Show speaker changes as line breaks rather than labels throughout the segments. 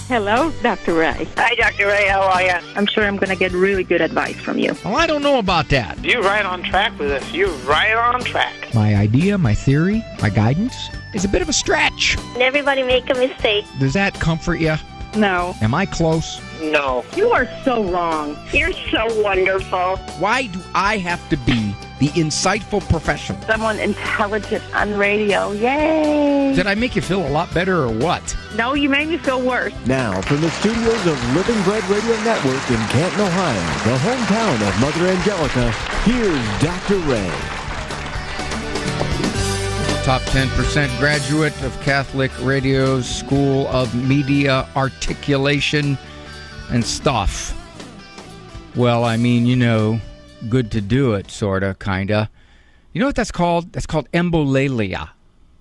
Hello, Dr. Ray.
Hi, Dr. Ray. How are you?
I'm sure I'm going to get really good advice from you.
Well, I don't know about that.
You're right on track with us. You're right on track.
My idea, my theory, my guidance is a bit of a stretch.
Everybody make a mistake.
Does that comfort you?
No.
Am I close?
No.
You are so wrong.
You're so wonderful.
Why do I have to be the insightful professional?
Someone intelligent on radio. Yay.
Did I make you feel a lot better or what?
No, you made me feel worse.
Now, from the studios of Living Bread Radio Network in Canton, Ohio, the hometown of Mother Angelica, here's Dr. Ray.
Top 10% graduate of Catholic Radio's School of Media Articulation and Stuff. Well, I mean, you know, good to do it, sorta, kinda. You know what that's called? That's called embolalia.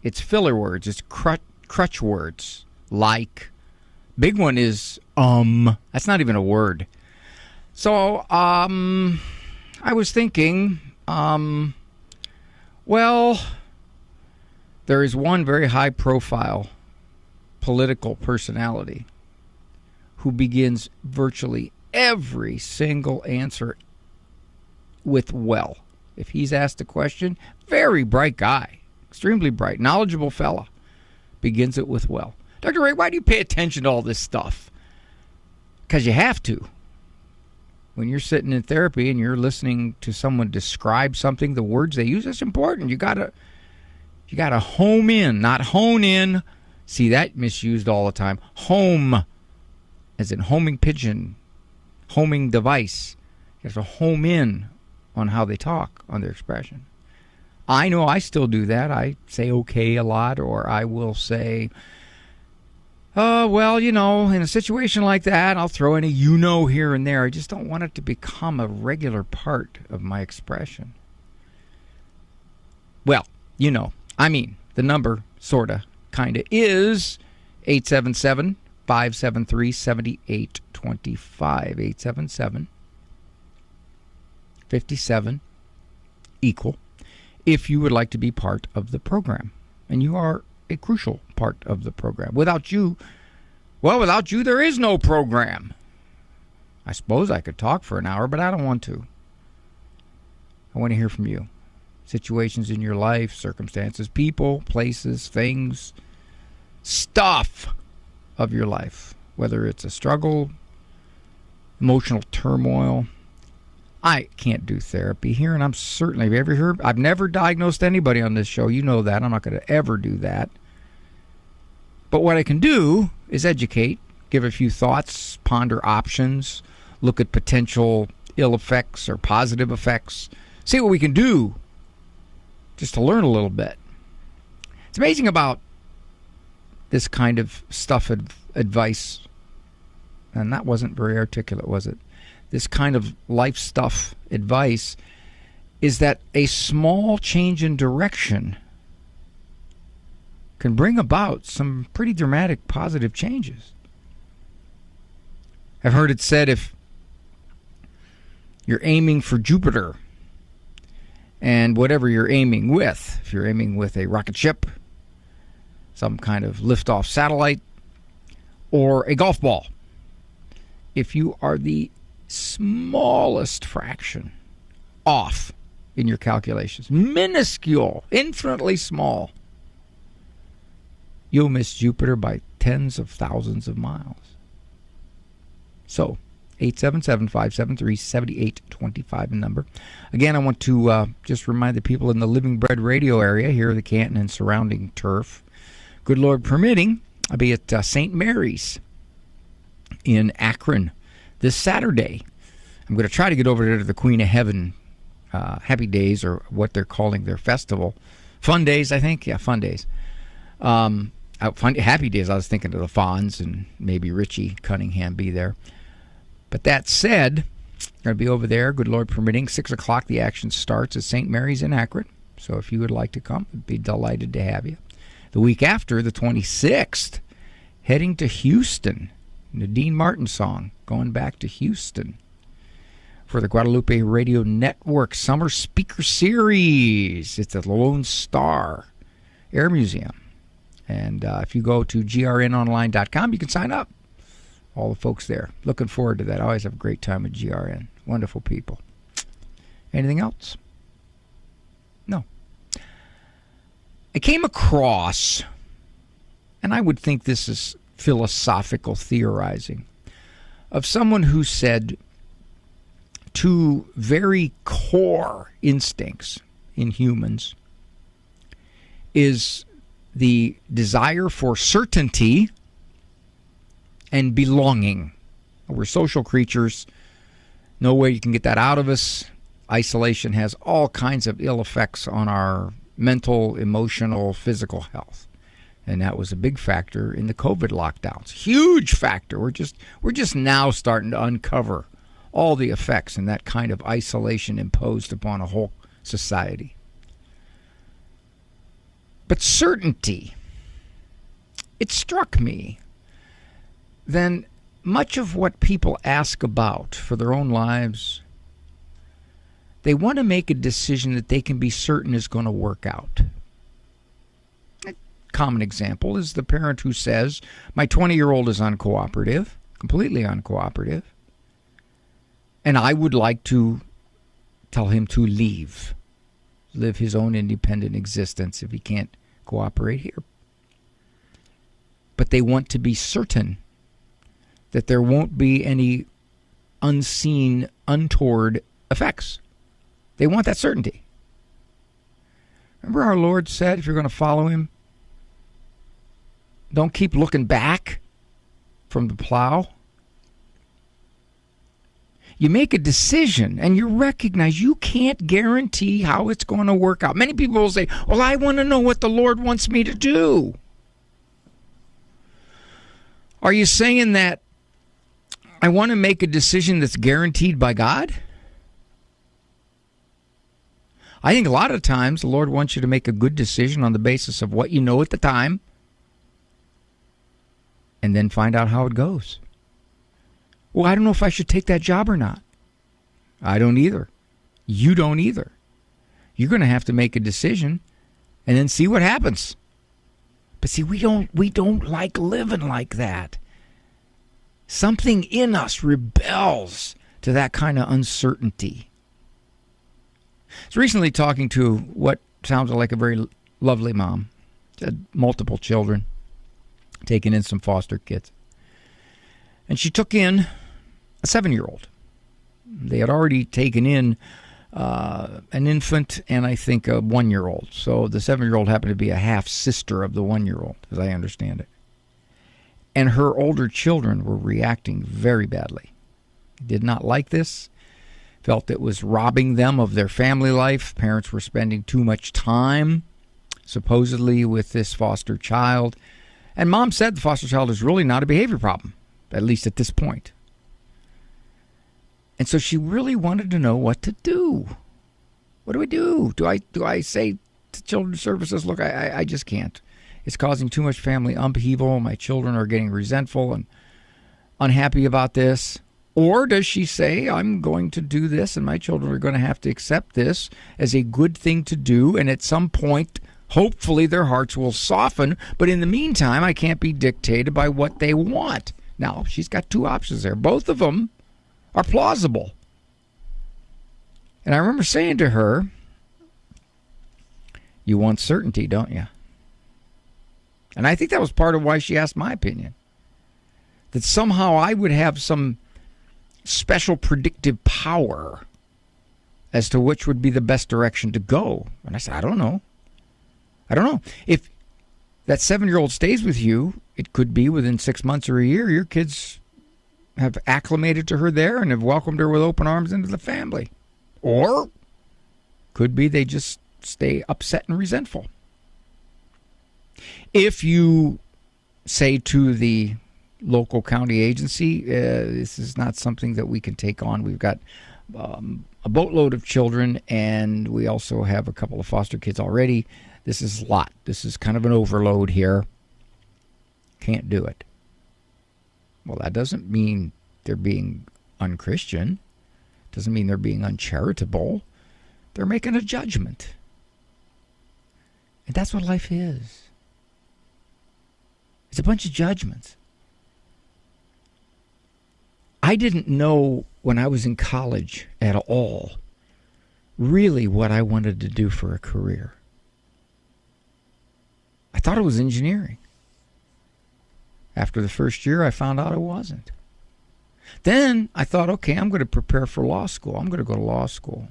It's filler words. It's crutch words. Like. Big one is That's not even a word. So, I was thinking, well, there is one very high-profile political personality who begins virtually every single answer with well. If he's asked a question, very bright guy, extremely bright, knowledgeable fella, begins it with well. Dr. Ray, why do you pay attention to all this stuff? Because you have to. When you're sitting in therapy and you're listening to someone describe something, the words they use, that's important. You gotta home in, not hone in. See, that misused all the time. Home, as in homing pigeon, homing device. You have to home in on how they talk, on their expression. I know I still do that. I say okay a lot, or I will say, well, you know, in a situation like that, I'll throw in a you know here and there. I just don't want it to become a regular part of my expression. Well, you know, I mean, the number, sorta, kinda, is 877-573-7825. 877-57 equal. If you would like to be part of the program. And you are a crucial part of the program. Without you, there is no program. I suppose I could talk for an hour, but I don't want to. I want to hear from you. Situations in your life, circumstances, people, places, things, stuff of your life. Whether it's a struggle, emotional turmoil. I can't do therapy here, and I'm certainly, have you ever heard? I've never diagnosed anybody on this show. You know that. I'm not going to ever do that. But what I can do is educate, give a few thoughts, ponder options, look at potential ill effects or positive effects, see what we can do just to learn a little bit. It's amazing about this kind of stuff, advice, and that wasn't very articulate, was it? This kind of life stuff advice is that a small change in direction can bring about some pretty dramatic positive changes. I've heard it said if you're aiming for Jupiter and whatever you're aiming with, if you're aiming with a rocket ship, some kind of liftoff satellite, or a golf ball, if you are the smallest fraction off in your calculations, minuscule, infinitely small, you'll miss Jupiter by tens of thousands of miles. So, 877-573-7825 number. Again, I want to just remind the people in the Living Bread Radio area here, the Canton and surrounding turf, good Lord permitting, I'll be at St. Mary's in Akron this Saturday. I'm going to try to get over there to the Queen of Heaven Happy Days, or what they're calling their festival. Fun Days, I think. Yeah, Fun Days. Happy Days, I was thinking of the Fonz and maybe Richie Cunningham be there. But that said, I'm going to be over there, good Lord permitting. 6 o'clock the action starts at St. Mary's in Akron. So if you would like to come, I'd be delighted to have you. The week after, the 26th, heading to Houston. The Dean Martin song, going back to Houston for the Guadalupe Radio Network Summer Speaker Series. It's at the Lone Star Air Museum. And if you go to grnonline.com, you can sign up. all the folks there. Looking forward to that. I always have a great time at GRN. Wonderful people. Anything else? No. I came across, and I would think this is philosophical theorizing, of someone who said two very core instincts in humans is the desire for certainty and belonging. We're social creatures. No way you can get that out of us. Isolation has all kinds of ill effects on our mental, emotional, physical health. And that was a big factor in the COVID lockdowns. Huge factor. We're just now starting to uncover all the effects and that kind of isolation imposed upon a whole society. But certainty, it struck me, then much of what people ask about for their own lives, they want to make a decision that they can be certain is going to work out. A common example is the parent who says, my 20-year-old is uncooperative, completely uncooperative, and I would like to tell him to leave, live his own independent existence if he can't cooperate here. But they want to be certain that there won't be any unseen, untoward effects. They want that certainty. Remember our Lord said, if you're going to follow him, don't keep looking back from the plow. You make a decision and you recognize you can't guarantee how it's going to work out. Many people will say, well, I want to know what the Lord wants me to do. Are you saying that I want to make a decision that's guaranteed by God? I think a lot of times the Lord wants you to make a good decision on the basis of what you know at the time and then find out how it goes. Well, I don't know if I should take that job or not. I don't either. You don't either. You're going to have to make a decision and then see what happens. But see, we don't like living like that. Something in us rebels to that kind of uncertainty. I was recently talking to what sounds like a very lovely mom. She had multiple children, taking in some foster kids. And she took in a 7-year-old. They had already taken in an infant and I think a 1-year-old. So the 7-year-old happened to be a half-sister of the 1-year-old, as I understand it. And her older children were reacting very badly. Did not like this. Felt it was robbing them of their family life. Parents were spending too much time, supposedly, with this foster child. And mom said the foster child is really not a behavior problem, at least at this point. And so she really wanted to know what to do. What do I do? Do I say to Children's Services, look, I just can't. It's causing too much family upheaval. My children are getting resentful and unhappy about this. Or does she say, I'm going to do this and my children are going to have to accept this as a good thing to do, and at some point, hopefully their hearts will soften, but in the meantime, I can't be dictated by what they want. Now, she's got two options there. Both of them are plausible. And I remember saying to her, you want certainty, don't you? And I think that was part of why she asked my opinion. That somehow I would have some special predictive power as to which would be the best direction to go. And I said, I don't know. If that 7-year-old stays with you, it could be within 6 months or a year, your kids have acclimated to her there and have welcomed her with open arms into the family. Or could be they just stay upset and resentful. If you say to the local county agency, this is not something that we can take on. We've got a boatload of children, and we also have a couple of foster kids already. This is a lot. This is kind of an overload here. Can't do it. Well, that doesn't mean they're being unchristian. Doesn't mean they're being uncharitable. They're making a judgment. And that's what life is. It's a bunch of judgments. I didn't know when I was in college at all really what I wanted to do for a career. I thought it was engineering. After the first year, I found out it wasn't. Then I thought, okay, I'm going to prepare for law school. I'm going to go to law school.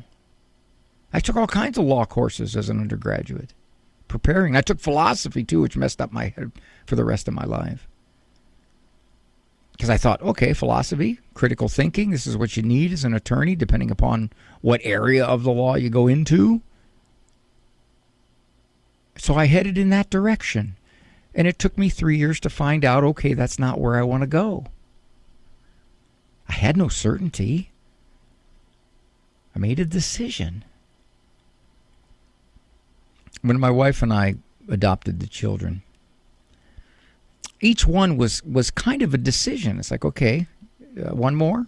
I took all kinds of law courses as an undergraduate, preparing. I took philosophy, too, which messed up my head for the rest of my life. Because I thought, okay, philosophy, critical thinking, this is what you need as an attorney, depending upon what area of the law you go into. So I headed in that direction. And it took me 3 years to find out, okay, that's not where I want to go. I had no certainty. I made a decision. When my wife and I adopted the children, each one was kind of a decision. It's like, okay, one more.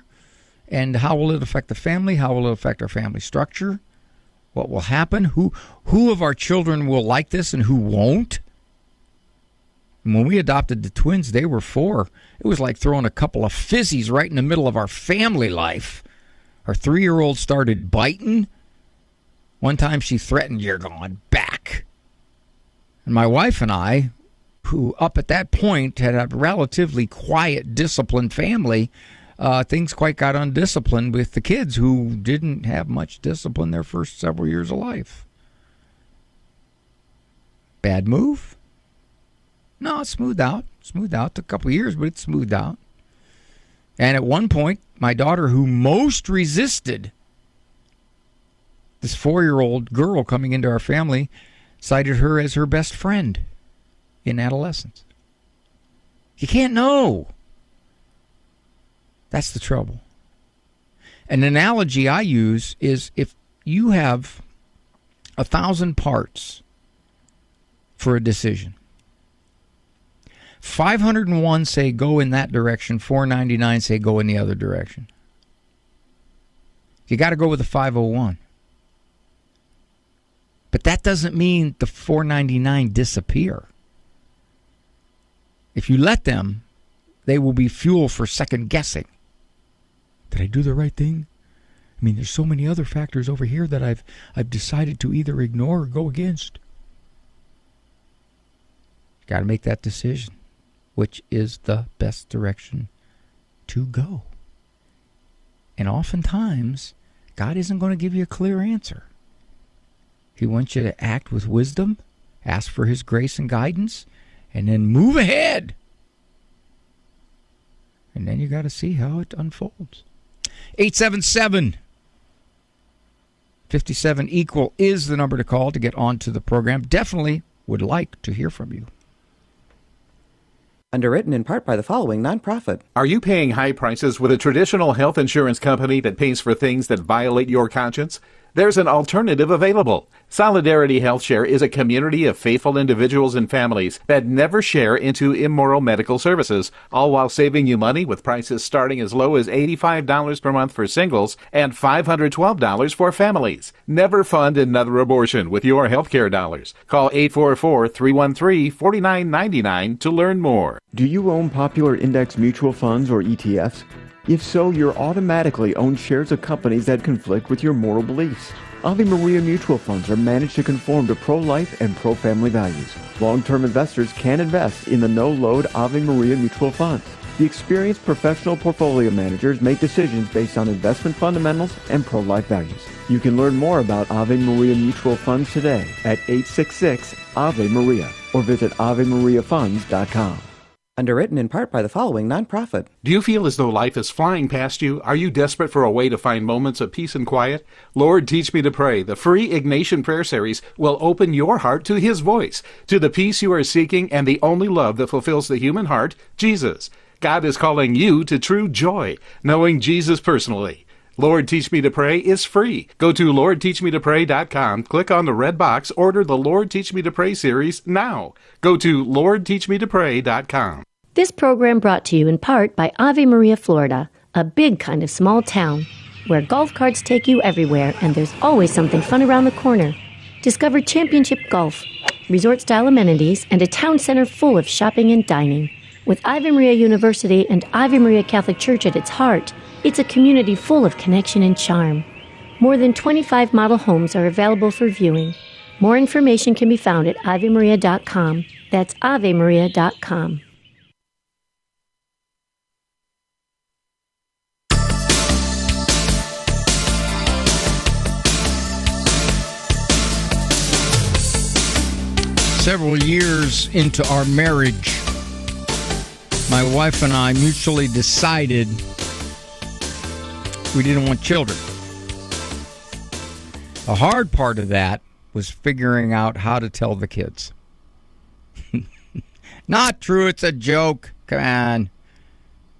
And how will it affect the family? How will it affect our family structure? What will happen? Who of our children will like this and who won't? And when we adopted the twins, they were 4. It was like throwing a couple of fizzies right in the middle of our family life. Our 3-year-old started biting. One time she threatened, "You're going back." And my wife and I, who up at that point had a relatively quiet, disciplined family, things quite got undisciplined with the kids who didn't have much discipline their first several years of life. Bad move? No, it smoothed out. Took a couple of years, but it smoothed out. And at one point, my daughter, who most resisted this 4-year-old girl coming into our family, cited her as her best friend in adolescence. You can't know. That's the trouble. An analogy I use is if you have 1,000 parts for a decision, 501 say go in that direction, 499 say go in the other direction. You got to go with the 501. But that doesn't mean the 499 disappear. If you let them, they will be fuel for second guessing. Did I do the right thing? I mean, there's so many other factors over here that I've decided to either ignore or go against. Got to make that decision. Which is the best direction to go. And oftentimes, God isn't going to give you a clear answer. He wants you to act with wisdom, ask for His grace and guidance, and then move ahead. And then you got to see how it unfolds. 877-57 equal is the number to call to get onto the program. Definitely would like to hear from you.
Underwritten in part by the following nonprofit.
Are you paying high prices with a traditional health insurance company that pays for things that violate your conscience? There's an alternative available. Solidarity HealthShare is a community of faithful individuals and families that never share into immoral medical services, all while saving you money with prices starting as low as $85 per month for singles and $512 for families. Never fund another abortion with your healthcare dollars. Call 844-313-4999 to learn more.
Do you own popular index mutual funds or ETFs? If so, you're automatically owned shares of companies that conflict with your moral beliefs. Ave Maria mutual funds are managed to conform to pro-life and pro-family values. Long-term investors can invest in the no-load Ave Maria mutual funds. The experienced professional portfolio managers make decisions based on investment fundamentals and pro-life values. You can learn more about Ave Maria mutual funds today at 866-AVE-MARIA or visit AveMariaFunds.com.
Underwritten in part by the following nonprofit.
Do you feel as though life is flying past you? Are you desperate for a way to find moments of peace and quiet? Lord, Teach Me to Pray, the free Ignatian prayer series, will open your heart to His voice, to the peace you are seeking and the only love that fulfills the human heart, Jesus. God is calling you to true joy, knowing Jesus personally. Lord, Teach Me to Pray is free. Go to LordTeachMeToPray.com, click on the red box, order the Lord Teach Me to Pray series now. Go to LordTeachMeToPray.com.
This program brought to you in part by Ave Maria, Florida, a big kind of small town where golf carts take you everywhere and there's always something fun around the corner. Discover championship golf, resort-style amenities, and a town center full of shopping and dining. With Ave Maria University and Ave Maria Catholic Church at its heart, it's a community full of connection and charm. More than 25 model homes are available for viewing. More information can be found at avemaria.com. That's avemaria.com.
Several years into our marriage, my wife and I mutually decided we didn't want children. The hard part of that was figuring out how to tell the kids. Not true, it's a joke. Come on.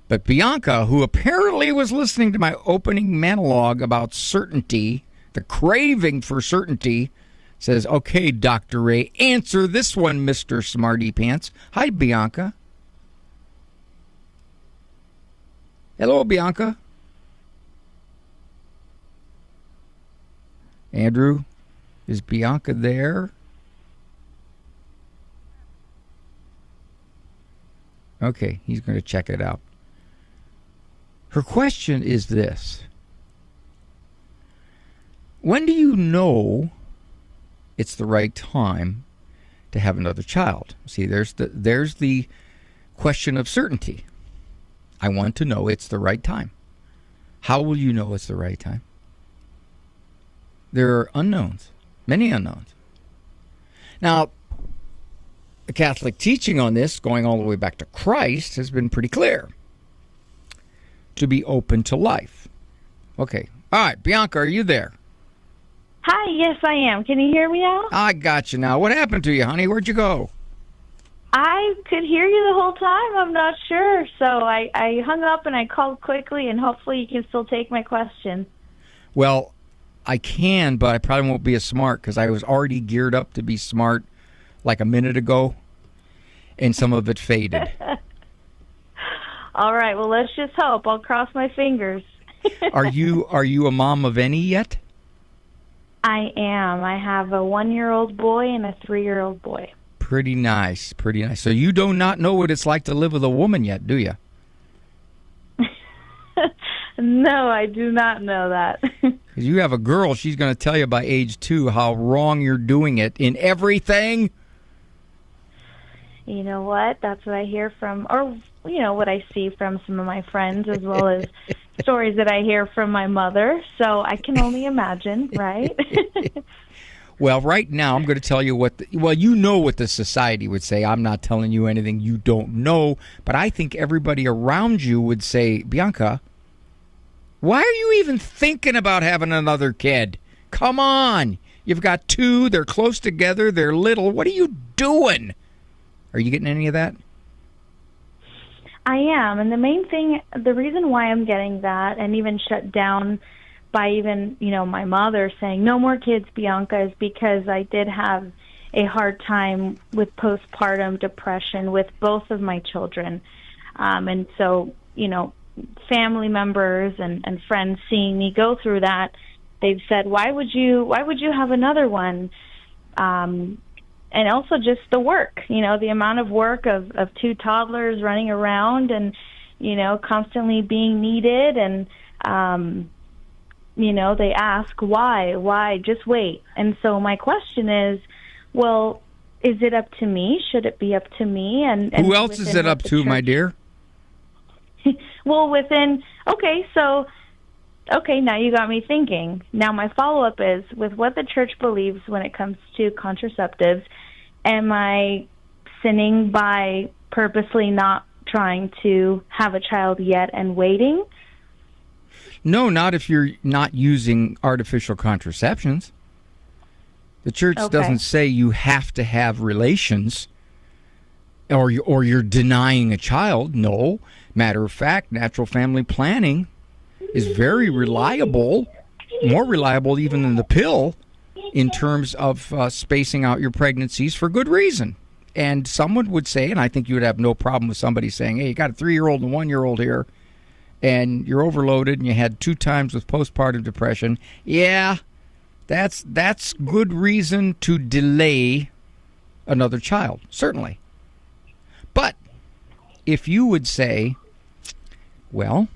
But Bianca, who apparently was listening to my opening monologue about certainty, the craving for certainty, says, okay, Dr. Ray, answer this one, Mr. Smarty Pants. Hi, Bianca. Hello, Bianca. Andrew, is Bianca there? Okay, he's going to check it out. Her question is this. When do you know it's the right time to have another child? See, there's the question of certainty. I want to know it's the right time. How will you know it's the right time? There are unknowns, many unknowns. Now, the Catholic teaching on this, going all the way back to Christ, has been pretty clear. To be open to life. Okay. All right, Bianca, are you there?
Hi, yes, I am. Can you hear me now?
I got you now. What happened to you, honey? Where'd you go?
I could hear you the whole time. I'm not sure. So I hung up and I called quickly, and hopefully you can still take my question.
Well, I can, but I probably won't be as smart because I was already geared up to be smart like a minute ago, and some of it faded.
All right, well, let's just hope. I'll cross my fingers.
Are you a mom of any yet?
I am. I have a 1-year-old boy and a 3-year-old boy.
Pretty nice, pretty nice. So you do not know what it's like to live with a woman yet, do you?
No, I do not know that.
Because you have a girl, she's going to tell you by age 2 how wrong you're doing it in everything.
You know what? That's what I hear from, or, you know, what I see from some of my friends, as well as stories that I hear from my mother. So I can only imagine, right?
Well, right now, I'm going to tell you you know what the society would say. I'm not telling you anything you don't know. But I think everybody around you would say, Bianca, why are you even thinking about having another kid? Come on. You've got 2. They're close together. They're little. What are you doing? Are you getting any of that?
I am. And the main thing, the reason why I'm getting that, and even shut down by even, you know, my mother saying, no more kids, Bianca, is because I did have a hard time with postpartum depression with both of my children. And so, you know, family members and friends seeing me go through that, they've said, why would you have another one? And also just the work, you know, the amount of work of 2 toddlers running around and, you know, constantly being needed. And, you know, they ask, why, just wait. And so my question is, well, is it up to me? Should it be up to me? And
who else is it up to, my dear?
Well, okay, now you got me thinking. Now my follow-up is, with what the church believes when it comes to contraceptives, am I sinning by purposely not trying to have a child yet and waiting?
No, not if you're not using artificial contraceptions. The church doesn't say you have to have relations or you're denying a child. No. Matter of fact, natural family planning is very reliable, more reliable even than the pill, in terms of spacing out your pregnancies for good reason. And someone would say, and I think you would have no problem with somebody saying, hey, you got a 3-year-old and 1-year-old here, and you're overloaded, and you had 2 times with postpartum depression. Yeah, that's good reason to delay another child, certainly. But if you would say, well,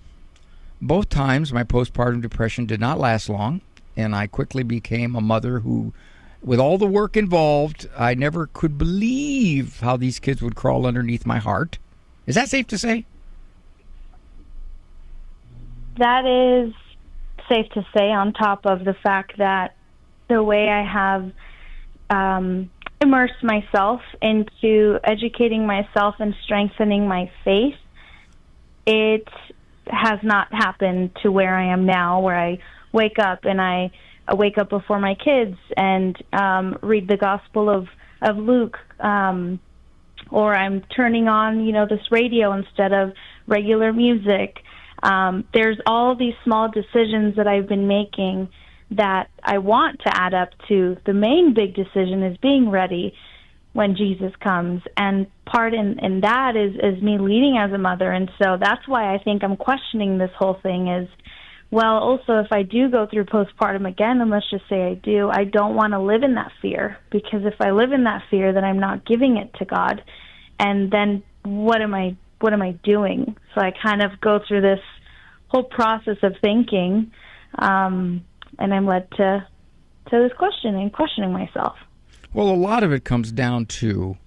both times my postpartum depression did not last long, and I quickly became a mother who, with all the work involved, I never could believe how these kids would crawl underneath my heart. Is that safe to say?
That is safe to say, on top of the fact that the way I have immersed myself into educating myself and strengthening my faith, it has not happened to where I am now, where I wake up and I wake up before my kids and read the Gospel of Luke, or I'm turning on, this radio instead of regular music. There's all these small decisions that I've been making that I want to add up to the main big decision is being ready when Jesus comes. And part in that is me leading as a mother. And so that's why I think I'm questioning this whole thing is, well, also, if I do go through postpartum again, and let's just say I do, I don't want to live in that fear, because if I live in that fear, then I'm not giving it to God. And then what am I doing? So I kind of go through this whole process of thinking, and I'm led to this questioning myself.
Well, a lot of it comes down to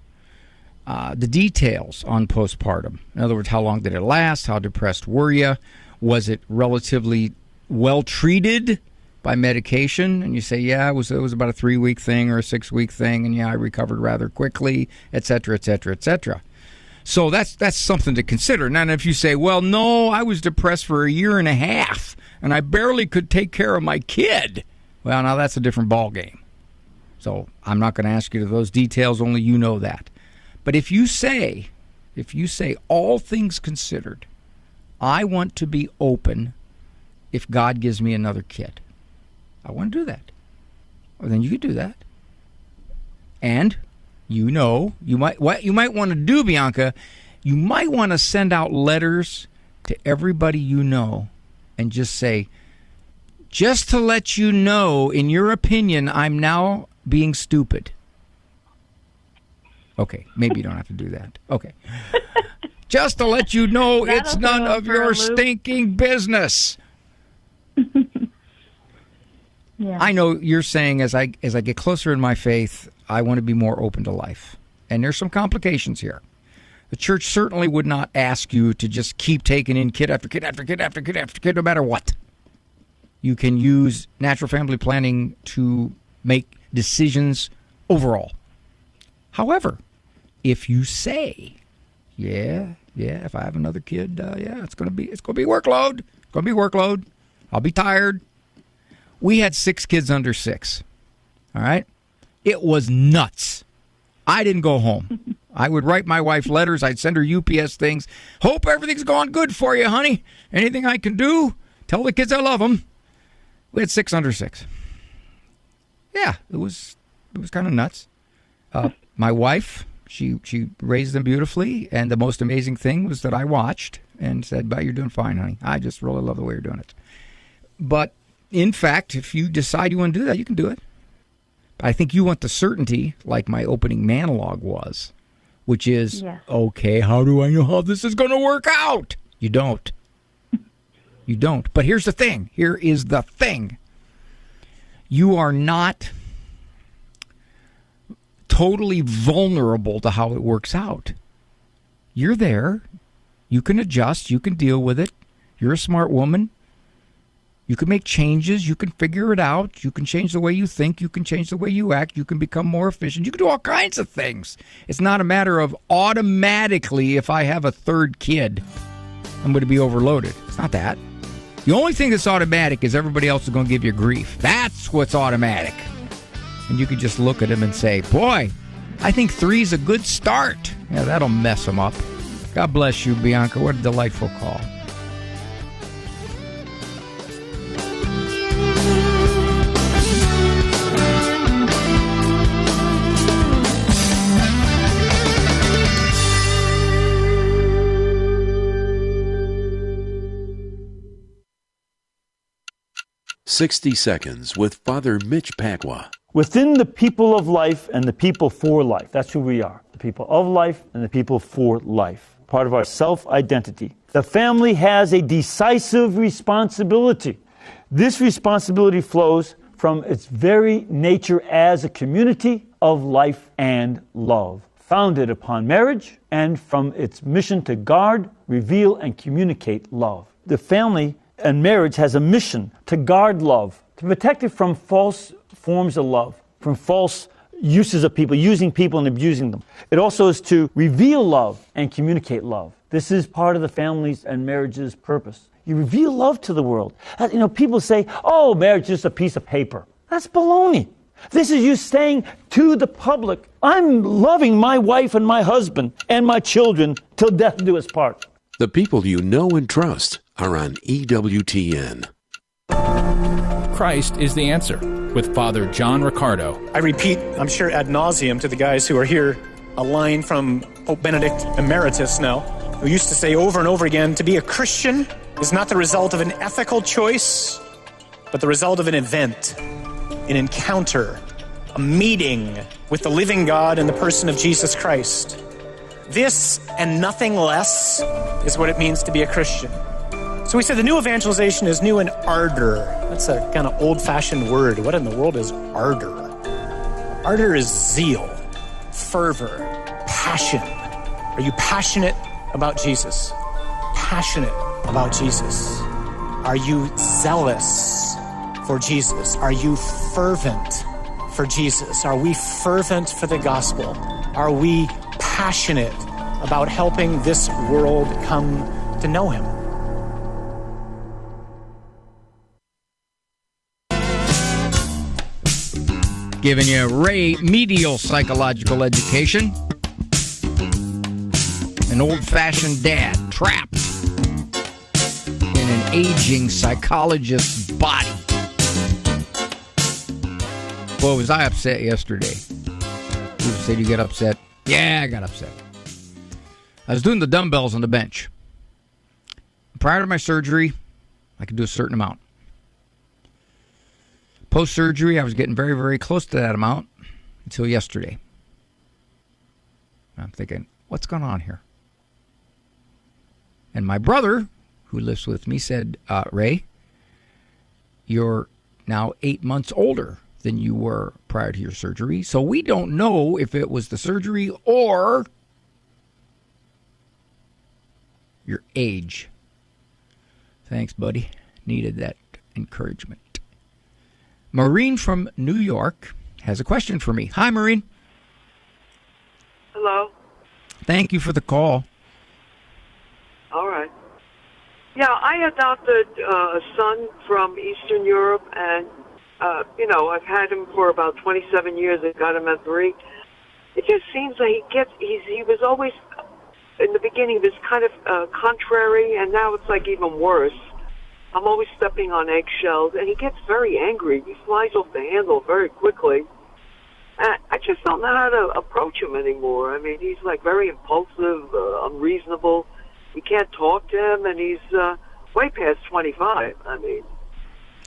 the details on postpartum. In other words, how long did it last? How depressed were you? Was it relatively well treated by medication? And you say, yeah, it was about a 3-week thing or a 6-week thing, and yeah, I recovered rather quickly, et cetera, et cetera, et cetera. So that's something to consider. Now, if you say, well, no, I was depressed for 1.5 years, and I barely could take care of my kid. Well, now that's a different ballgame. So I'm not going to ask you those details, only you know that. But if you say, all things considered, I want to be open if God gives me another kid. I want to do that. Well, then you could do that. And you might want to do, Bianca, you might want to send out letters to everybody you know and just say, just to let you know, in your opinion, I'm now being stupid. Okay, maybe you don't have to do that. Okay. Just to let you know, it's none of your stinking business.
Yeah.
I know you're saying, as I get closer in my faith, I want to be more open to life. And there's some complications here. The church certainly would not ask you to just keep taking in kid after kid after kid after kid after kid, no matter what. You can use natural family planning to make decisions overall. However, if you say, yeah, if I have another kid, it's going to be workload. It's going to be workload. I'll be tired. We had 6 kids under 6. All right? It was nuts. I didn't go home. I would write my wife letters. I'd send her UPS things. Hope everything's going good for you, honey. Anything I can do? Tell the kids I love them. We had 6 under 6. Yeah, it was kind of nuts. My wife, she raised them beautifully, and the most amazing thing was that I watched and said, "But you're doing fine, honey. I just really love the way you're doing it." But in fact, if you decide you want to do that, you can do it. But I think you want the certainty, like my opening monologue was, which is, okay, how do I know how this is going to work out? You don't. You don't. But here's the thing. Here is the thing. You are not totally vulnerable to how it works out. You're there. You can adjust. You can deal with it. You're a smart woman. You can make changes. You can figure it out. You can change the way you think. You can change the way you act. You can become more efficient. You can do all kinds of things. It's not a matter of automatically, if I have a 3rd kid, I'm going to be overloaded. It's not that. The only thing that's automatic is everybody else is going to give you grief. That's what's automatic. And you can just look at them and say, boy, I think 3's a good start. Yeah, that'll mess them up. God bless you, Bianca. What a delightful call.
"60 Seconds" with Father Mitch Pacwa.
Within the people of life and the people for life. That's who we are. The people of life and the people for life. part of our self-identity. The family has a decisive responsibility. This responsibility flows from its very nature as a community of life and love, founded upon marriage, and from its mission to guard, reveal, and communicate love. The family and marriage has a mission to guard love, to protect it from false forms of love, from false uses of people, using people and abusing them. It also is to reveal love and communicate love. This is part of the family's and marriage's purpose. You reveal love to the world. People say, oh, marriage is just a piece of paper. That's baloney. This is you saying to the public, I'm loving my wife and my husband and my children till death do us part.
The people you know and trust are on EWTN.
Christ is the answer with Father John Riccardo.
I repeat, I'm sure ad nauseum to the guys who are here, a line from Pope Benedict Emeritus now, who used to say over and over again, to be a Christian is not the result of an ethical choice, but the result of an event, an encounter, a meeting with the living God in the person of Jesus Christ. This and nothing less is what it means to be a Christian. So we said the new evangelization is new in ardor. That's a kind of old-fashioned word. What in the world is ardor? Ardor is zeal, fervor, passion. Are you passionate about Jesus? Passionate about Jesus? Are you zealous for Jesus? Are you fervent for Jesus? Are we fervent for the gospel? Are we passionate about helping this world come to know him?
Giving you remedial psychological education. An old-fashioned dad trapped in an aging psychologist's body. Boy, was I upset yesterday. People said you get upset. Yeah, I got upset. I was doing the dumbbells on the bench. Prior to my surgery, I could do a certain amount. Post-surgery, I was getting very, very close to that amount until yesterday. I'm thinking, what's going on here? And my brother, who lives with me, said, Ray, you're now 8 months older than you were prior to your surgery. So we don't know if it was the surgery or your age. Thanks, buddy. Needed that encouragement. Maureen from New York has a question for me. Hi, Maureen.
Hello.
Thank you for the call.
All right. Yeah, I adopted a son from Eastern Europe, and, I've had him for about 27 years. I got him at 3. It just seems like he was always, in the beginning, he was kind of contrary, and now it's like even worse. I'm always stepping on eggshells, and he gets very angry. He flies off the handle very quickly. I just don't know how to approach him anymore. I mean, he's like very impulsive, unreasonable. You can't talk to him, and he's way past 25. I mean,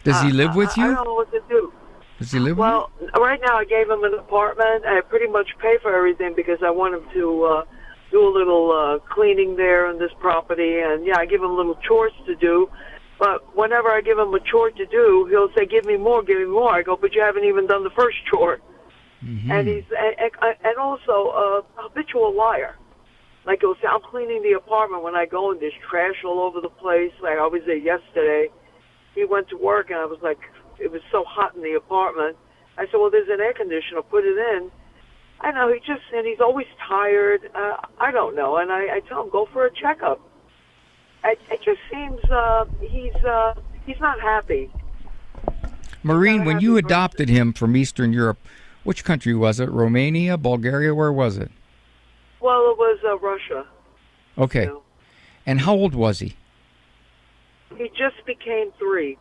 does he live with you?
I don't know what to do.
Does he live with you?
Well, right now I gave him an apartment. I pretty much pay for everything because I want him to do a little cleaning there on this property, and I give him little chores to do. But whenever I give him a chore to do, he'll say, give me more, give me more. I go, but you haven't even done the first chore. Mm-hmm. And he's and also a habitual liar. Like he'll say, I'm cleaning the apartment when I go and there's trash all over the place. Like I was there yesterday. He went to work and I was like, it was so hot in the apartment. I said, well, there's an air conditioner, put it in. I know, and he's always tired. I don't know. And I tell him, go for a checkup. It just seems he's not happy.
Maureen, when you adopted him from Eastern Europe, which country was it? Romania, Bulgaria, where was it?
Well, it was Russia.
Okay. And how old was he?
He just became 3.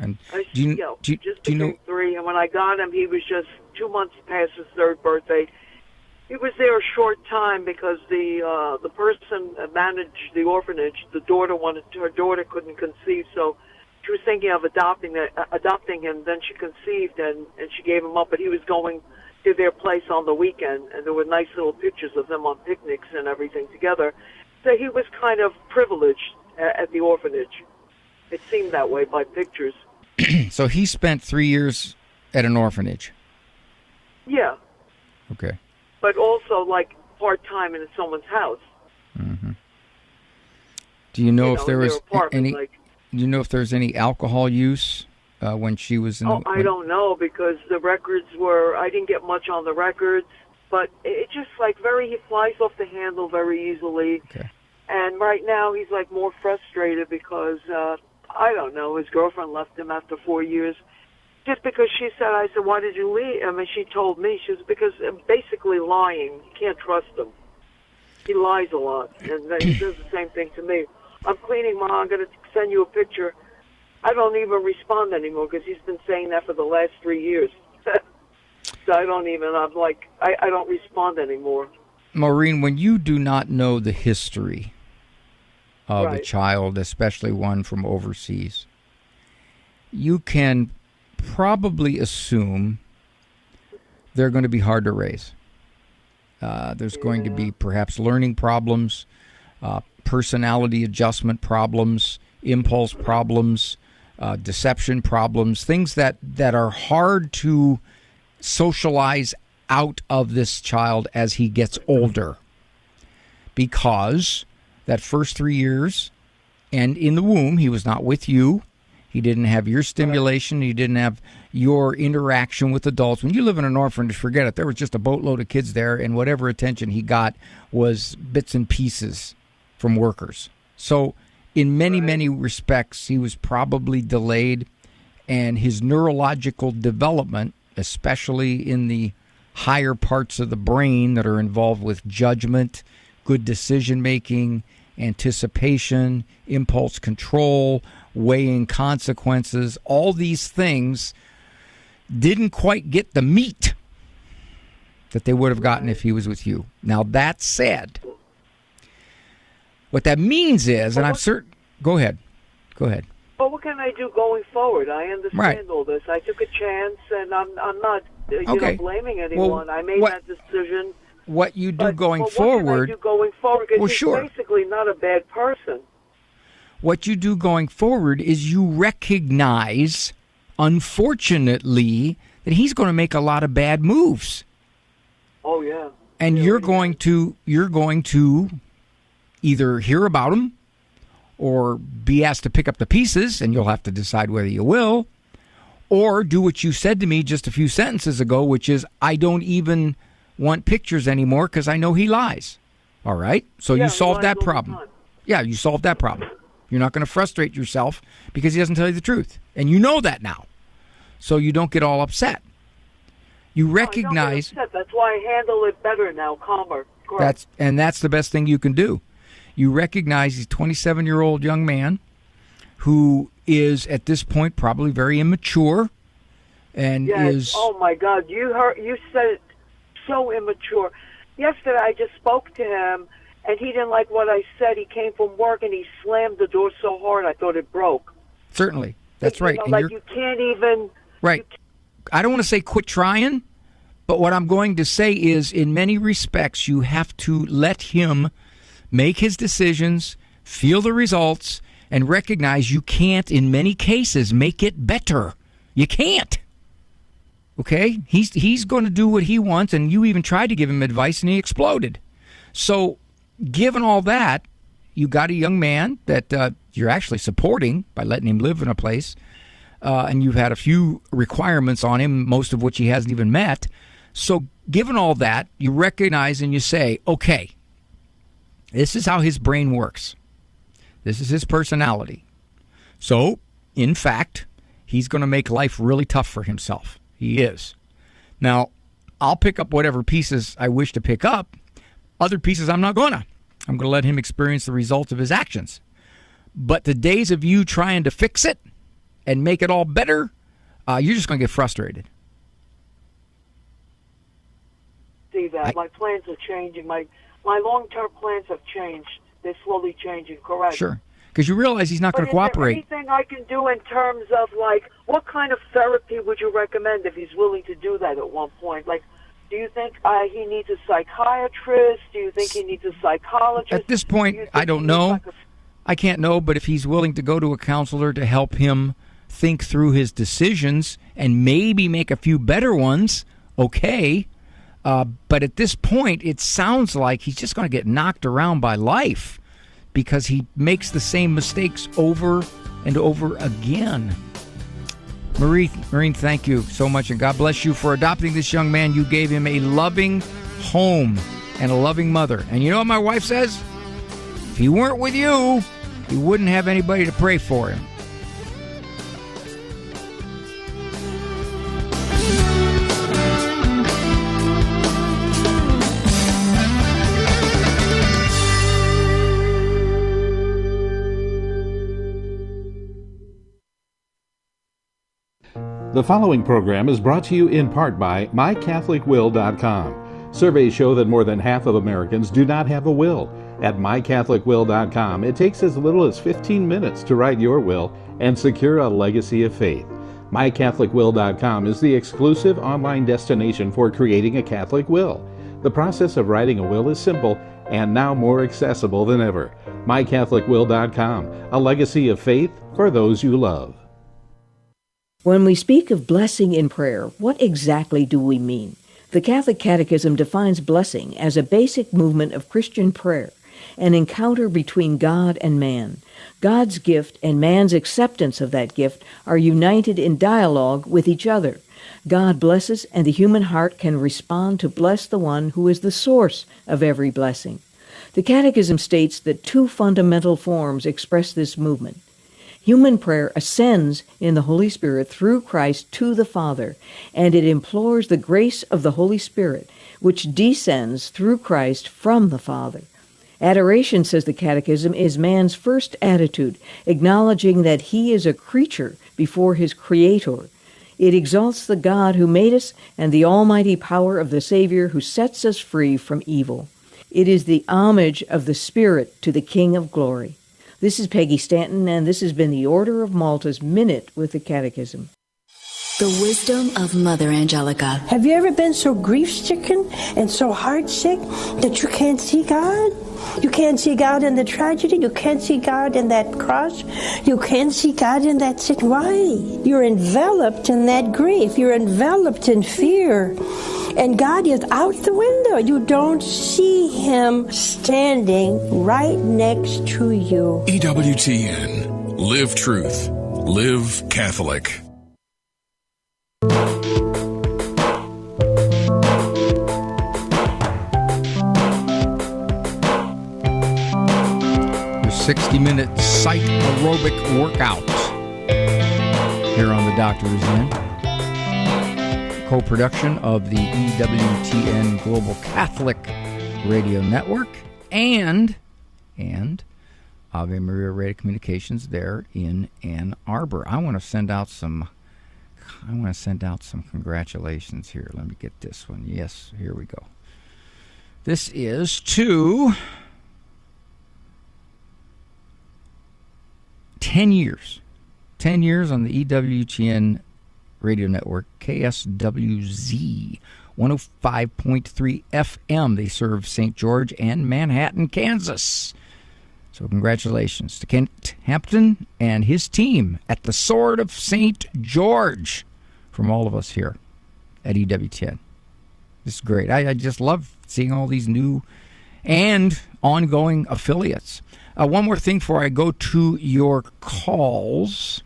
And
do you know 3? And when I got him, he was just 2 months past his 3rd birthday. He was there a short time because the person managed the orphanage. Her daughter couldn't conceive, so she was thinking of adopting him. Then she conceived and she gave him up. But he was going to their place on the weekend, and there were nice little pictures of them on picnics and everything together. So he was kind of privileged at the orphanage. It seemed that way by pictures.
So he spent 3 years at an orphanage.
Yeah.
Okay.
But also like part-time in someone's house.
Mm-hmm. Do you know if there was any?
Like,
do you know if there's any alcohol use when she was in?
I don't know, because the records were. I didn't get much on the records, but it just like he flies off the handle very easily.
Okay.
And right now he's like more frustrated because I don't know. His girlfriend left him after 4 years. Just because I said, why did you leave? I mean, she told me, she was because basically lying. You can't trust him. He lies a lot, and he does the same thing to me. I'm cleaning, Mom. I'm going to send you a picture. I don't even respond anymore because he's been saying that for the last 3 years. So I don't respond anymore.
Maureen, when you do not know the history of a child, especially one from overseas, you can probably assume they're going to be hard to raise. There's going to be perhaps learning problems, personality adjustment problems, impulse problems, deception problems, things that are hard to socialize out of this child as he gets older. Because that first 3 years, and in the womb, he was not with you. He didn't have your stimulation. He didn't have your interaction with adults. When you live in an orphanage, forget it. There was just a boatload of kids there, and whatever attention he got was bits and pieces from workers. So in many, many respects, he was probably delayed, and his neurological development, especially in the higher parts of the brain that are involved with judgment, good decision-making, anticipation, impulse control, weighing consequences, all these things didn't quite get the meat that they would have gotten if he was with you. Now, that said, what that means is, and I'm certain... Go ahead.
But what can I do going forward? I understand all this. I took a chance, and I'm not blaming anyone. I made that decision.
What you do going forward...
What can I do going forward? Because he's basically not a bad person.
What you do going forward is you recognize, unfortunately, that he's going to make a lot of bad moves.
Oh, yeah.
And you're going to either hear about him or be asked to pick up the pieces, and you'll have to decide whether you will, or do what you said to me just a few sentences ago, which is, I don't even want pictures anymore because I know he lies. All right? So you solved that problem. Yeah, you solved that problem. You're not going to frustrate yourself because he doesn't tell you the truth. And you know that now. So you don't get all upset. You recognize...
No, that's why I handle it better now, calmer.
That's the best thing you can do. You recognize he's a 27-year-old young man who is, at this point, probably very immature and is...
Oh, my God. You said it so immature. Yesterday, I just spoke to him, and he didn't like what I said. He came from work, and he slammed the door so hard I thought it broke.
Certainly. That's right.
You can't even...
Right. I don't want to say quit trying, but what I'm going to say is, in many respects, you have to let him make his decisions, feel the results, and recognize you can't, in many cases, make it better. You can't. Okay? He's going to do what he wants, and you even tried to give him advice, and he exploded. So, given all that, you got a young man that you're actually supporting by letting him live in a place, and you've had a few requirements on him, most of which he hasn't even met. So, given all that, you recognize and you say, okay, this is how his brain works. This is his personality. So, in fact, he's going to make life really tough for himself. He is. Now, I'll pick up whatever pieces I wish to pick up. Other pieces I'm not going to. I'm going to let him experience the results of his actions. But the days of you trying to fix it and make it all better, you're just going to get frustrated.
See that. My plans are changing. My long-term plans have changed. They're slowly changing, correct?
Sure. Because you realize he's not going to cooperate.
Is there anything I can do in terms of, like, what kind of therapy would you recommend if he's willing to do that at one point? Like, Do you think he needs a psychiatrist? Do you think he needs a psychologist?
At this point, I don't know. I can't know, but if he's willing to go to a counselor to help him think through his decisions and maybe make a few better ones, okay. But at this point, it sounds like he's just going to get knocked around by life because he makes the same mistakes over and over again. Maureen, thank you so much, and God bless you for adopting this young man. You gave him a loving home and a loving mother. And you know what my wife says? If he weren't with you, he wouldn't have anybody to pray for him.
The following program is brought to you in part by MyCatholicWill.com. Surveys show that more than half of Americans do not have a will. At MyCatholicWill.com, it takes as little as 15 minutes to write your will and secure a legacy of faith. MyCatholicWill.com is the exclusive online destination for creating a Catholic will. The process of writing a will is simple and now more accessible than ever. MyCatholicWill.com, a legacy of faith for those you love.
When we speak of blessing in prayer, what exactly do we mean? The Catholic Catechism defines blessing as a basic movement of Christian prayer, an encounter between God and man. God's gift and man's acceptance of that gift are united in dialogue with each other. God blesses, and the human heart can respond to bless the one who is the source of every blessing. The Catechism states that two fundamental forms express this movement. Human prayer ascends in the Holy Spirit through Christ to the Father, and it implores the grace of the Holy Spirit, which descends through Christ from the Father. Adoration, says the Catechism, is man's first attitude, acknowledging that he is a creature before his Creator. It exalts the God who made us and the almighty power of the Savior who sets us free from evil. It is the homage of the Spirit to the King of Glory. This is Peggy Stanton, and this has been the Order of Malta's Minute with the Catechism.
The wisdom of Mother Angelica.
Have you ever been so grief-stricken and so heart-sick that you can't see God? You can't see God in the tragedy. You can't see God in that cross. You can't see God in that sick. Why? You're enveloped in that grief. You're enveloped in fear. And God is out the window. You don't see Him standing right next to you.
EWTN. Live truth. Live Catholic.
Your 60-minute sight aerobic workout here on the Doctor is In. Co-production of the EWTN Global Catholic Radio Network and Ave Maria Radio Communications there in Ann Arbor. I want to send out some congratulations here. Let me get this one. Yes, here we go. This is to 10 years. 10 years on the EWTN Radio Network, KSWZ 105.3 FM. They serve St. George and Manhattan, Kansas. So congratulations to Kent Hampton and his team at the Sword of St. George from all of us here at EWTN. This is great. I just love seeing all these new and ongoing affiliates. One more thing before I go to your calls.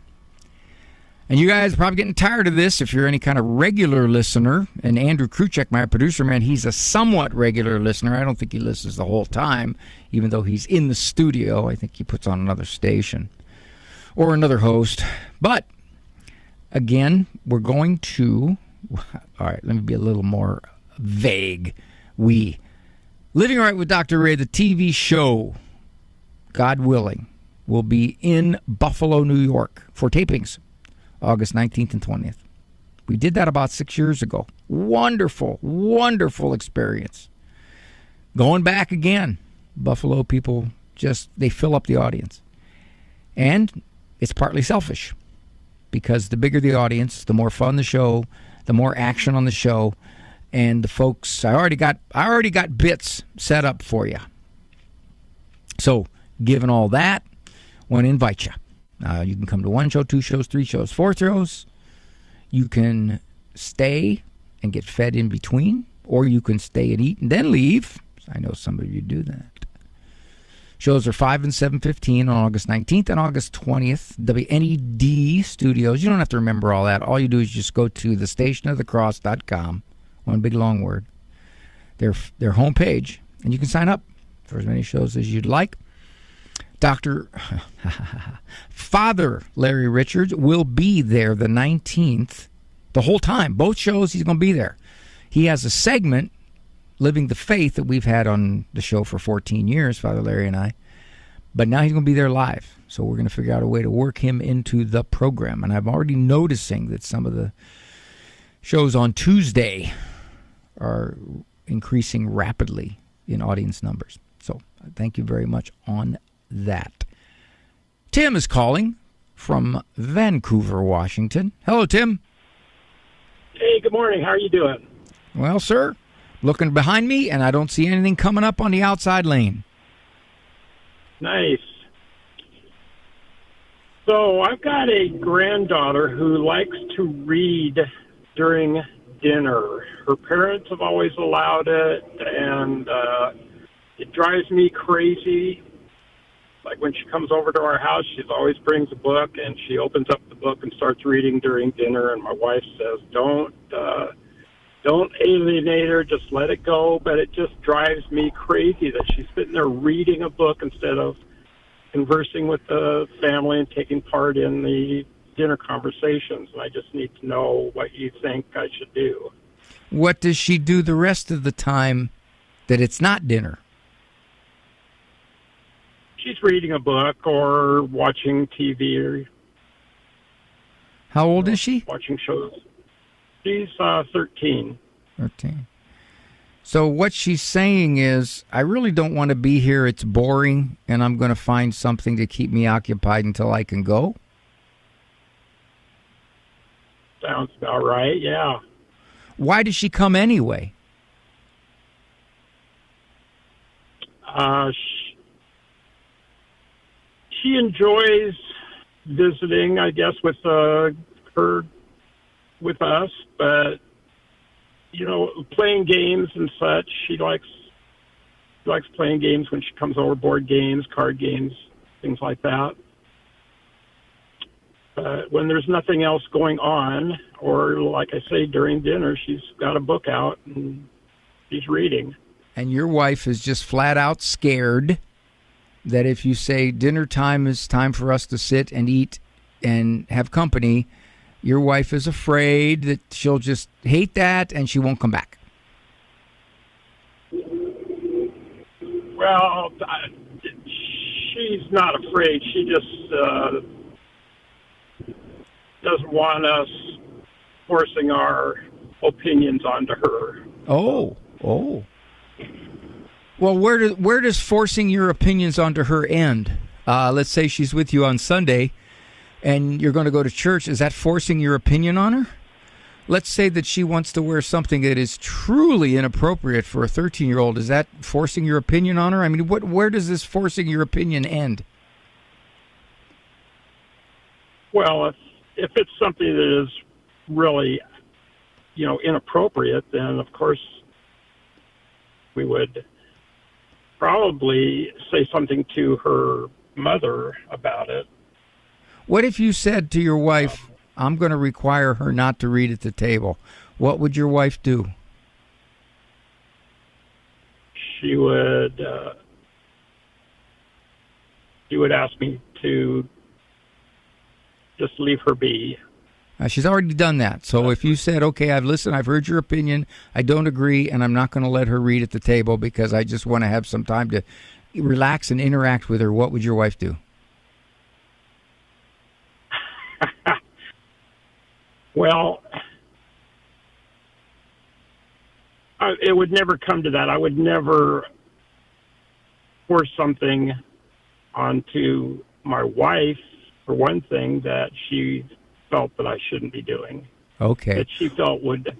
And you guys are probably getting tired of this if you're any kind of regular listener. And Andrew Kruchek, my producer, man, he's a somewhat regular listener. I don't think he listens the whole time, even though he's in the studio. I think he puts on another station or another host. But, again, we're going to... All right, let me be a little more vague. Living Right with Dr. Ray, the TV show, God willing, will be in Buffalo, New York for tapings. August 19th and 20th. We did that about 6 years ago. Wonderful, wonderful experience. Going back again. Buffalo people they fill up the audience. And it's partly selfish because the bigger the audience, the more fun the show, the more action on the show, And the folks, I already got bits set up for you. So, given all that, want to invite you. You can come to 1 show, 2 shows, 3 shows, 4 shows. You can stay and get fed in between, or you can stay and eat and then leave. I know some of you do that. Shows are 5 and 7:15 on August 19th and August 20th. WNED Studios. You don't have to remember all that. All you do is just go to thestationofthecross.com. One big long word. Their homepage, and you can sign up for as many shows as you'd like. Father Larry Richards will be there the 19th, the whole time. Both shows, he's going to be there. He has a segment, Living the Faith, that we've had on the show for 14 years, Father Larry and I. But now he's going to be there live. So we're going to figure out a way to work him into the program. And I'm already noticing that some of the shows on Tuesday are increasing rapidly in audience numbers. So thank you very much on that. Tim is calling from Vancouver, Washington. Hello, Tim.
Hey, good morning. How are you doing?
Well, sir, looking behind me, and I don't see anything coming up on the outside lane.
Nice. So I've got a granddaughter who likes to read during dinner. Her parents have always allowed it, and it drives me crazy. Like when she comes over to our house, she always brings a book, and she opens up the book and starts reading during dinner, and my wife says, don't alienate her, just let it go. But it just drives me crazy that she's sitting there reading a book instead of conversing with the family and taking part in the dinner conversations. And I just need to know what you think I should do.
What does she do the rest of the time that it's not dinner?
She's reading a book or watching TV.
How old is she?
Watching shows. She's 13.
13. So what she's saying is, I really don't want to be here. It's boring, and I'm going to find something to keep me occupied until I can go.
Sounds about right, yeah.
Why does she come anyway?
She enjoys visiting, I guess, with us, but playing games and such. She likes playing games when she comes over, board games, card games, things like that. But when there's nothing else going on, or like I say, during dinner, she's got a book out and she's reading.
And your wife is just flat out scared that if you say dinner time is time for us to sit and eat and have company, your wife is afraid that she'll just hate that and she won't come back.
Well, she's not afraid. She just doesn't want us forcing our opinions onto her.
Oh. Well, where does forcing your opinions onto her end? Let's say she's with you on Sunday and you're going to go to church. Is that forcing your opinion on her? Let's say that she wants to wear something that is truly inappropriate for a 13-year-old. Is that forcing your opinion on her? I mean, where does this forcing your opinion end?
Well, if it's something that is really, inappropriate, then of course we would probably say something to her mother about it.
What if you said to your wife, I'm going to require her not to read at the table? What would your wife do?
She would ask me to just leave her be.
She's already done that. So if you said, okay, I've heard your opinion, I don't agree, and I'm not going to let her read at the table because I just want to have some time to relax and interact with her, what would your wife do?
Well, it would never come to that. I would never force something onto my wife, for one thing, that she felt that I shouldn't be doing.
Okay.
That she felt would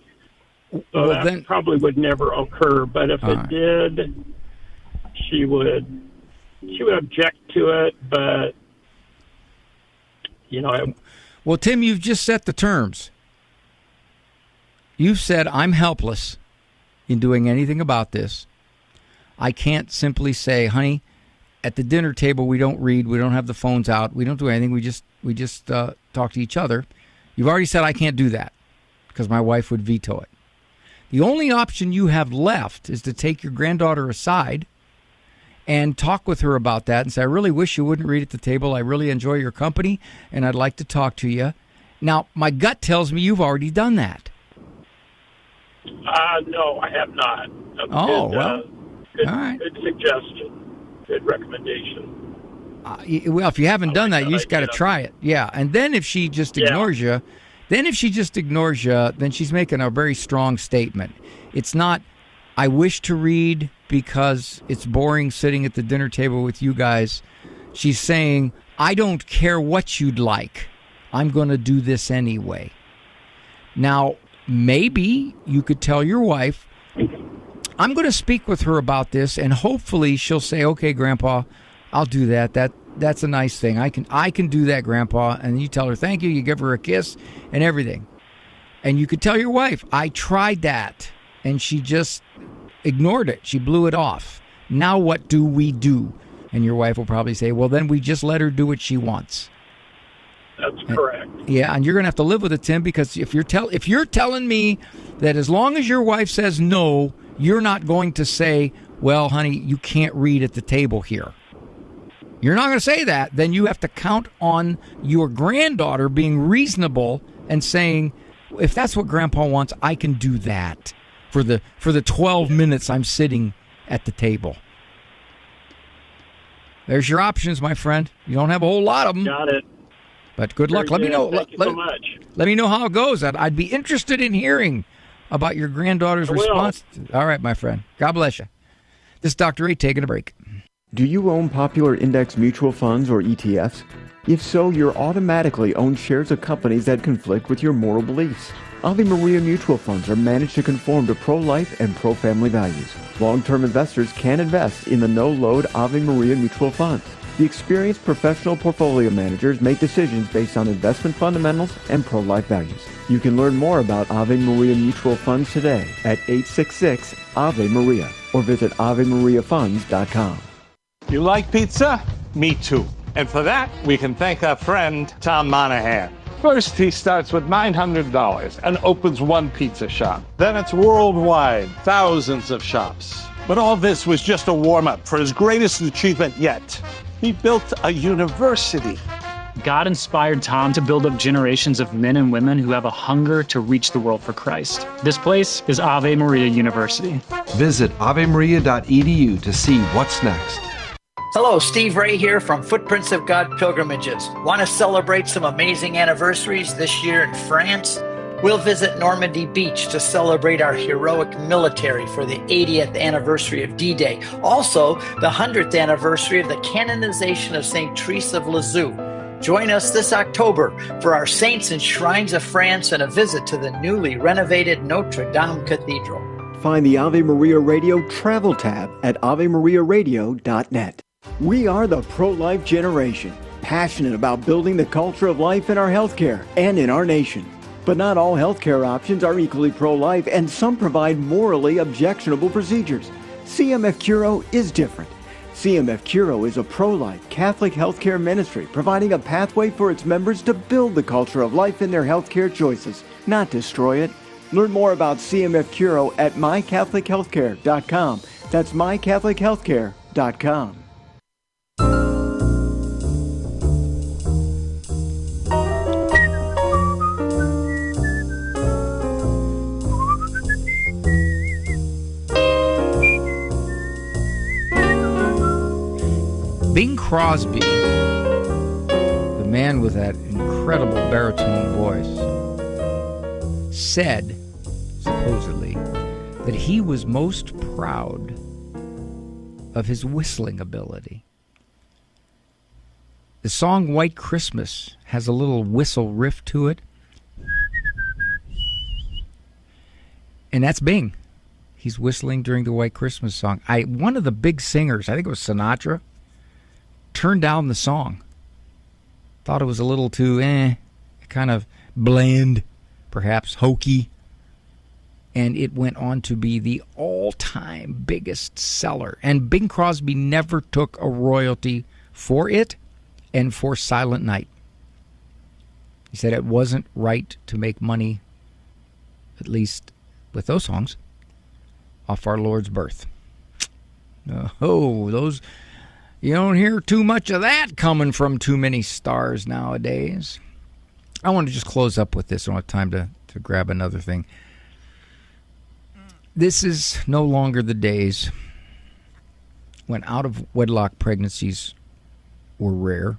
So that probably would never occur. But if it did, she would object to it. But
well, Tim, you've just set the terms. You've said I'm helpless in doing anything about this. I can't simply say, honey, at the dinner table we don't read, we don't have the phones out, we don't do anything. We just talk to each other. You've already said I can't do that because my wife would veto it. The only option you have left is to take your granddaughter aside and talk with her about that and say, I really wish you wouldn't read at the table. I really enjoy your company, and I'd like to talk to you. Now, my gut tells me you've already done that.
No, I have not.
Good, all right.
Good suggestion. Good recommendation.
Well, if you haven't done that, you just got to try it. Yeah, and then if she just ignores you, then she's making a very strong statement. It's not, I wish to read because it's boring sitting at the dinner table with you guys. She's saying, I don't care what you'd like. I'm going to do this anyway. Now, maybe you could tell your wife, I'm going to speak with her about this, and hopefully she'll say, okay, Grandpa, I'll do that. That's a nice thing. I can do that, Grandpa. And you tell her thank you. You give her a kiss and everything. And you could tell your wife, I tried that, and she just ignored it. She blew it off. Now what do we do? And your wife will probably say, well, then we just let her do what she wants.
That's correct.
Yeah, and you're going to have to live with it, Tim, because if you're telling me that as long as your wife says no, you're not going to say, well, honey, you can't read at the table here. You're not going to say that. Then you have to count on your granddaughter being reasonable and saying, if that's what Grandpa wants, I can do that for the 12 minutes I'm sitting at the table. There's your options, my friend. You don't have a whole lot of them.
Got it.
But good luck. Let me know.
Thank you so much.
Let me know how it goes. I'd be interested in hearing about your granddaughter's response. All right, my friend. God bless you. This is Dr. A taking a break.
Do you own popular index mutual funds or ETFs? If so, you're automatically own shares of companies that conflict with your moral beliefs. Ave Maria mutual funds are managed to conform to pro-life and pro-family values. Long-term investors can invest in the no-load Ave Maria mutual funds. The experienced professional portfolio managers make decisions based on investment fundamentals and pro-life values. You can learn more about Ave Maria mutual funds today at 866-AVE-MARIA or visit AveMariaFunds.com.
You like pizza? Me too. And for that, we can thank our friend, Tom Monahan. First, he starts with $900 and opens one pizza shop. Then it's worldwide, thousands of shops. But all this was just a warm-up for his greatest achievement yet. He built a university.
God inspired Tom to build up generations of men and women who have a hunger to reach the world for Christ. This place is Ave Maria University.
Visit avemaria.edu to see what's next.
Hello, Steve Ray here from Footprints of God Pilgrimages. Want to celebrate some amazing anniversaries this year in France? We'll visit Normandy Beach to celebrate our heroic military for the 80th anniversary of D-Day. Also, the 100th anniversary of the canonization of St. Therese of Lisieux. Join us this October for our Saints and Shrines of France and a visit to the newly renovated Notre Dame Cathedral.
Find the Ave Maria Radio travel tab at avemariaradio.net. We are the pro-life generation, passionate about building the culture of life in our healthcare and in our nation. But not all healthcare options are equally pro-life, and some provide morally objectionable procedures. CMF Curo is different. CMF Curo is a pro-life Catholic healthcare ministry providing a pathway for its members to build the culture of life in their healthcare choices, not destroy it. Learn more about CMF Curo at mycatholichealthcare.com. That's mycatholichealthcare.com.
Bing Crosby, the man with that incredible baritone voice, said, supposedly, that he was most proud of his whistling ability. The song White Christmas has a little whistle riff to it. And that's Bing. He's whistling during the White Christmas song. One of the big singers, I think it was Sinatra, turned down the song. Thought it was a little too, kind of bland, perhaps hokey. And it went on to be the all-time biggest seller. And Bing Crosby never took a royalty for it and for Silent Night. He said it wasn't right to make money, at least with those songs, off our Lord's birth. Those, you don't hear too much of that coming from too many stars nowadays. I want to just close up with this. I don't have time to grab another thing. This is no longer the days when out-of-wedlock pregnancies were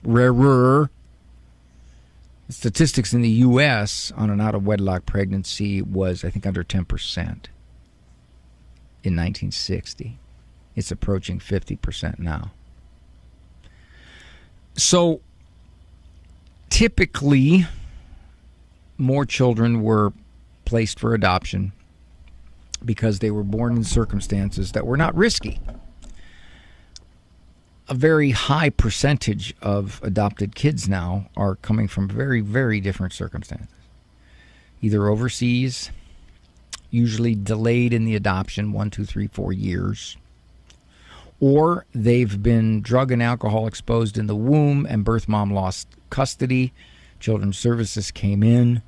rarer. Statistics in the U.S. on an out-of-wedlock pregnancy was, I think, under 10% in 1960. It's approaching 50% now. So, typically, more children were placed for adoption because they were born in circumstances that were not risky. A very high percentage of adopted kids now are coming from very, very different circumstances. Either overseas, usually delayed in the adoption, 1, 2, 3, 4 years, or they've been drug and alcohol exposed in the womb and birth mom lost custody. Children's Services came in.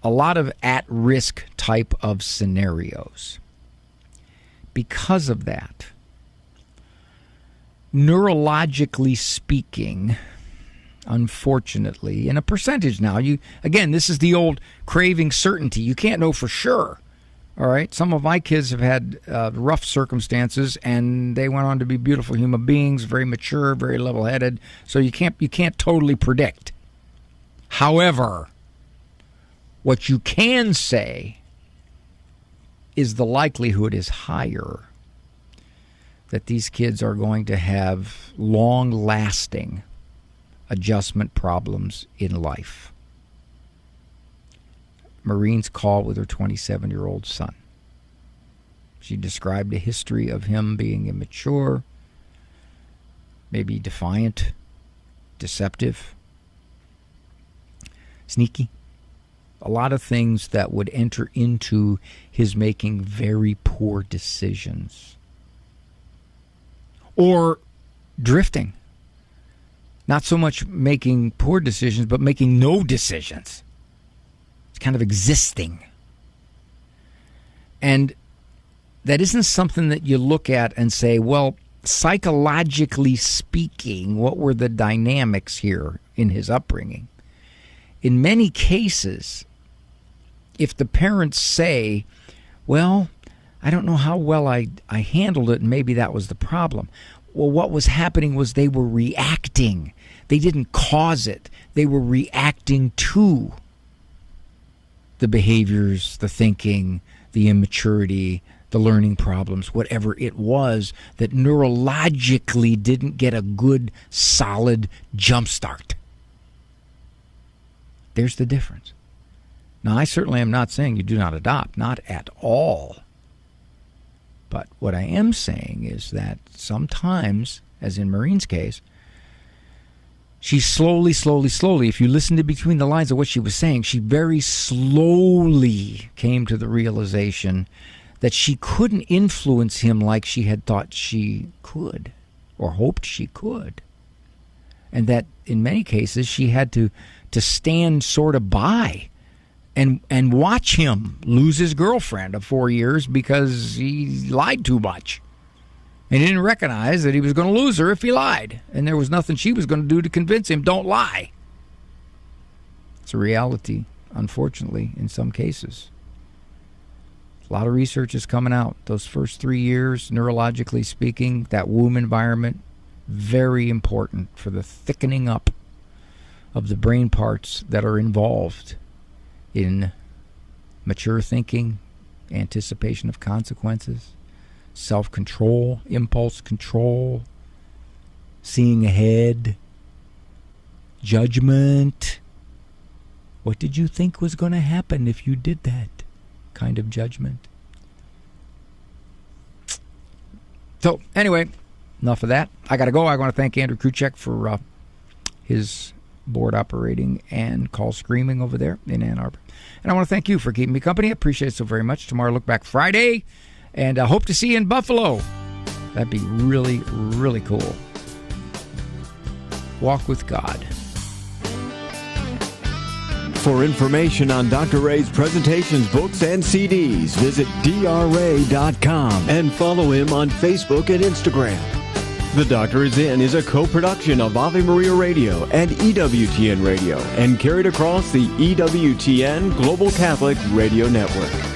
A lot of at-risk type of scenarios. Because of that, neurologically speaking, unfortunately, in a percentage now, again, this is the old craving certainty. You can't know for sure. All right, some of my kids have had rough circumstances, and they went on to be beautiful human beings, very mature, very level-headed. So you can't totally predict. However, what you can say is the likelihood is higher that these kids are going to have long-lasting adjustment problems in life. Marine's call with her 27-year-old son. She described a history of him being immature, maybe defiant, deceptive, sneaky. A lot of things that would enter into his making very poor decisions. Or drifting. Not so much making poor decisions, but making no decisions. It's kind of existing. And that isn't something that you look at and say, well, psychologically speaking, what were the dynamics here in his upbringing? In many cases, if the parents say, well, I don't know how well I handled it, and maybe that was the problem. Well, what was happening was they were reacting. They didn't cause it. They were reacting to the behaviors, the thinking, the immaturity, the learning problems, whatever it was that neurologically didn't get a good, solid jump start. There's the difference. Now, I certainly am not saying you do not adopt, not at all. But what I am saying is that sometimes, as in Marine's case, she slowly, if you listen to between the lines of what she was saying, she very slowly came to the realization that she couldn't influence him like she had thought she could or hoped she could. And that in many cases she had to stand sort of by and watch him lose his girlfriend of 4 years because he lied too much. And he didn't recognize that he was going to lose her if he lied. And there was nothing she was going to do to convince him, don't lie. It's a reality, unfortunately, in some cases. A lot of research is coming out. Those first 3 years, neurologically speaking, that womb environment, very important for the thickening up of the brain parts that are involved in mature thinking, anticipation of consequences, self-control, impulse control, seeing ahead, judgment. What did you think was going to happen if you did that? kind of judgment. So, anyway, enough of that. I got to go. I want to thank Andrew Kruchek for his board operating and call screaming over there in Ann Arbor. And I want to thank you for keeping me company. I appreciate it so very much. Tomorrow, Look Back Friday. And I hope to see you in Buffalo. That'd be really, really cool. Walk with God.
For information on Dr. Ray's presentations, books, and CDs, visit drray.com and follow him on Facebook and Instagram. The Doctor Is In is a co-production of Ave Maria Radio and EWTN Radio and carried across the EWTN Global Catholic Radio Network.